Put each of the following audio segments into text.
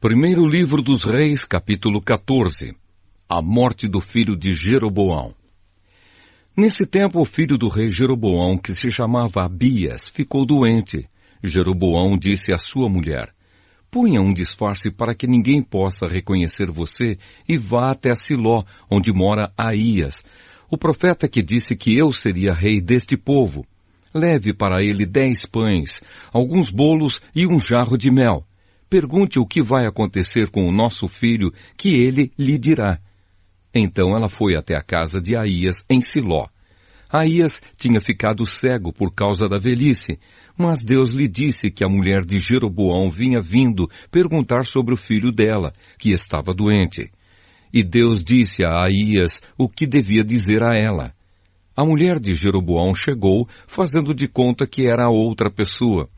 Primeiro livro dos Reis, capítulo 14. A morte do filho de Jeroboão. Nesse tempo, o filho do rei Jeroboão, que se chamava Abias, ficou doente. Jeroboão disse à sua mulher: ponha um disfarce para que ninguém possa reconhecer você e vá até Siló, onde mora Aías, o profeta que disse que eu seria rei deste povo. Leve para ele 10 pães, alguns bolos e um jarro de mel. Pergunte o que vai acontecer com o nosso filho, que ele lhe dirá. Então ela foi até a casa de Aías, em Siló. Aías tinha ficado cego por causa da velhice, mas Deus lhe disse que a mulher de Jeroboão vinha vindo perguntar sobre o filho dela, que estava doente. E Deus disse a Aías o que devia dizer a ela. A mulher de Jeroboão chegou, fazendo de conta que era outra pessoa.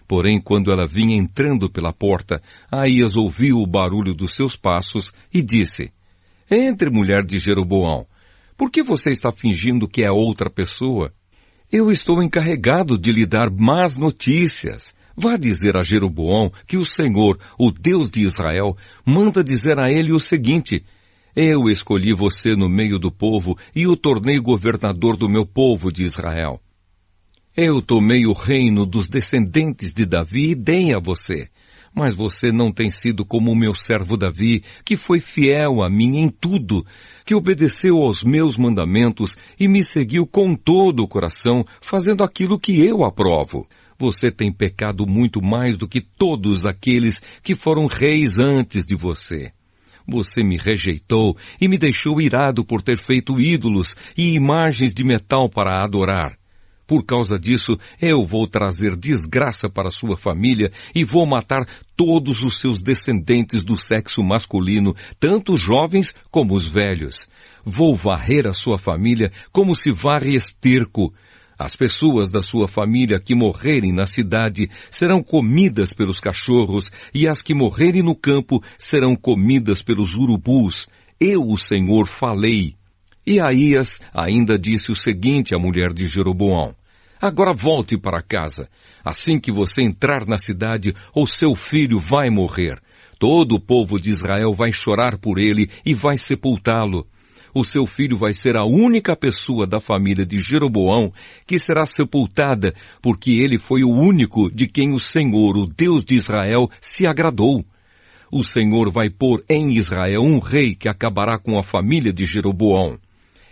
Porém, quando ela vinha entrando pela porta, Aías ouviu o barulho dos seus passos e disse: entre, mulher de Jeroboão. Por que você está fingindo que é outra pessoa? Eu estou encarregado de lhe dar más notícias. Vá dizer a Jeroboão que o Senhor, o Deus de Israel, manda dizer a ele o seguinte: eu escolhi você no meio do povo e o tornei governador do meu povo de Israel. Eu tomei o reino dos descendentes de Davi e dei a você. Mas você não tem sido como o meu servo Davi, que foi fiel a mim em tudo, que obedeceu aos meus mandamentos e me seguiu com todo o coração, fazendo aquilo que eu aprovo. Você tem pecado muito mais do que todos aqueles que foram reis antes de você. Você me rejeitou e me deixou irado por ter feito ídolos e imagens de metal para adorar. Por causa disso, eu vou trazer desgraça para sua família e vou matar todos os seus descendentes do sexo masculino, tanto os jovens como os velhos. Vou varrer a sua família como se varre esterco. As pessoas da sua família que morrerem na cidade serão comidas pelos cachorros, e as que morrerem no campo serão comidas pelos urubus. Eu, o Senhor, falei. E Aías ainda disse o seguinte à mulher de Jeroboão: agora volte para casa. Assim que você entrar na cidade, o seu filho vai morrer. Todo o povo de Israel vai chorar por ele e vai sepultá-lo. O seu filho vai ser a única pessoa da família de Jeroboão que será sepultada, porque ele foi o único de quem o Senhor, o Deus de Israel, se agradou. O Senhor vai pôr em Israel um rei que acabará com a família de Jeroboão.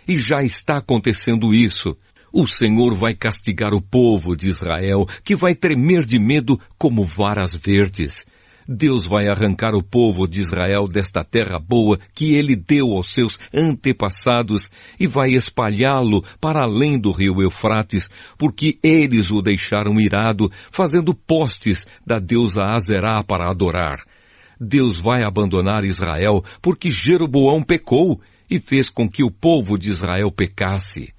E já está acontecendo isso. O Senhor vai castigar o povo de Israel, que vai tremer de medo como varas verdes. Deus vai arrancar o povo de Israel desta terra boa que ele deu aos seus antepassados e vai espalhá-lo para além do rio Eufrates, porque eles o deixaram irado, fazendo postes da deusa Azerá para adorar. Deus vai abandonar Israel porque Jeroboão pecou e fez com que o povo de Israel pecasse.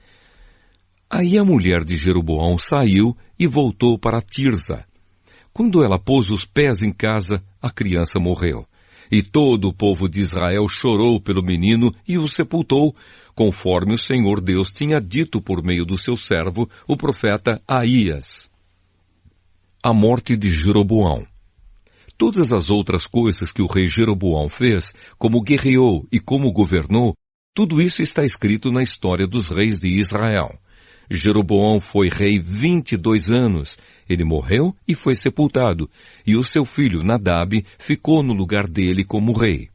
Aí a mulher de Jeroboão saiu e voltou para Tirza. Quando ela pôs os pés em casa, a criança morreu. E todo o povo de Israel chorou pelo menino e o sepultou, conforme o Senhor Deus tinha dito por meio do seu servo, o profeta Aías. A morte de Jeroboão. Todas as outras coisas que o rei Jeroboão fez, como guerreou e como governou, tudo isso está escrito na história dos reis de Israel. Jeroboão foi rei 22 anos. Ele morreu e foi sepultado, e o seu filho Nadab ficou no lugar dele como rei.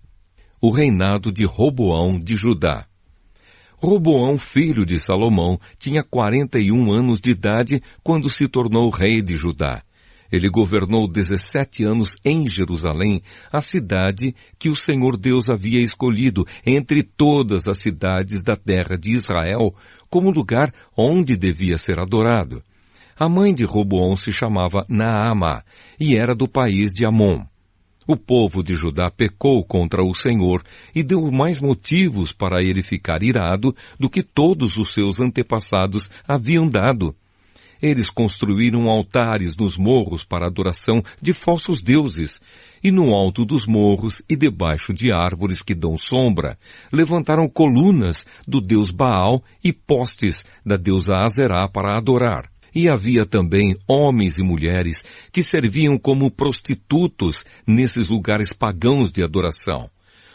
O reinado de Roboão de Judá. Roboão, filho de Salomão, tinha 41 anos de idade quando se tornou rei de Judá. Ele governou 17 anos em Jerusalém, a cidade que o Senhor Deus havia escolhido entre todas as cidades da terra de Israel como lugar onde devia ser adorado. A mãe de Roboão se chamava Naamá e era do país de Amon. O povo de Judá pecou contra o Senhor e deu mais motivos para ele ficar irado do que todos os seus antepassados haviam dado. Eles construíram altares nos morros para adoração de falsos deuses, e no alto dos morros e debaixo de árvores que dão sombra, levantaram colunas do deus Baal e postes da deusa Azerá para adorar. e havia também homens e mulheres que serviam como prostitutos nesses lugares pagãos de adoração.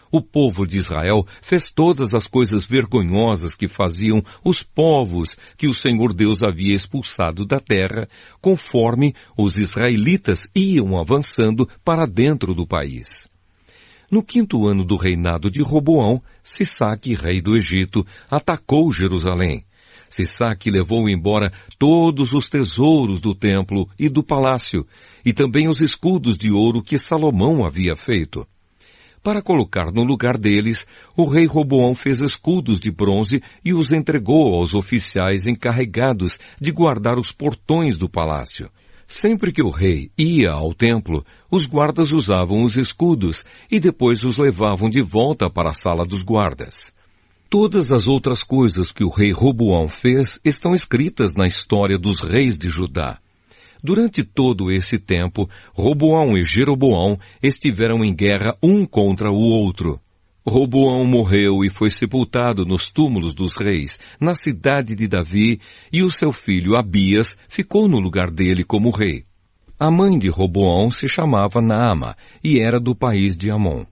O povo de Israel fez todas as coisas vergonhosas que faziam os povos que o Senhor Deus havia expulsado da terra, conforme os israelitas iam avançando para dentro do país. No 5º ano do reinado de Roboão, Sisaque, rei do Egito, atacou Jerusalém. Sisaque levou embora todos os tesouros do templo e do palácio, e também os escudos de ouro que Salomão havia feito. Para colocar no lugar deles, o rei Roboão fez escudos de bronze e os entregou aos oficiais encarregados de guardar os portões do palácio. Sempre que o rei ia ao templo, os guardas usavam os escudos e depois os levavam de volta para a sala dos guardas. Todas as outras coisas que o rei Roboão fez estão escritas na história dos reis de Judá. Durante todo esse tempo, Roboão e Jeroboão estiveram em guerra um contra o outro. Roboão morreu e foi sepultado nos túmulos dos reis, na cidade de Davi, e o seu filho Abias ficou no lugar dele como rei. A mãe de Roboão se chamava Naama e era do país de Amon.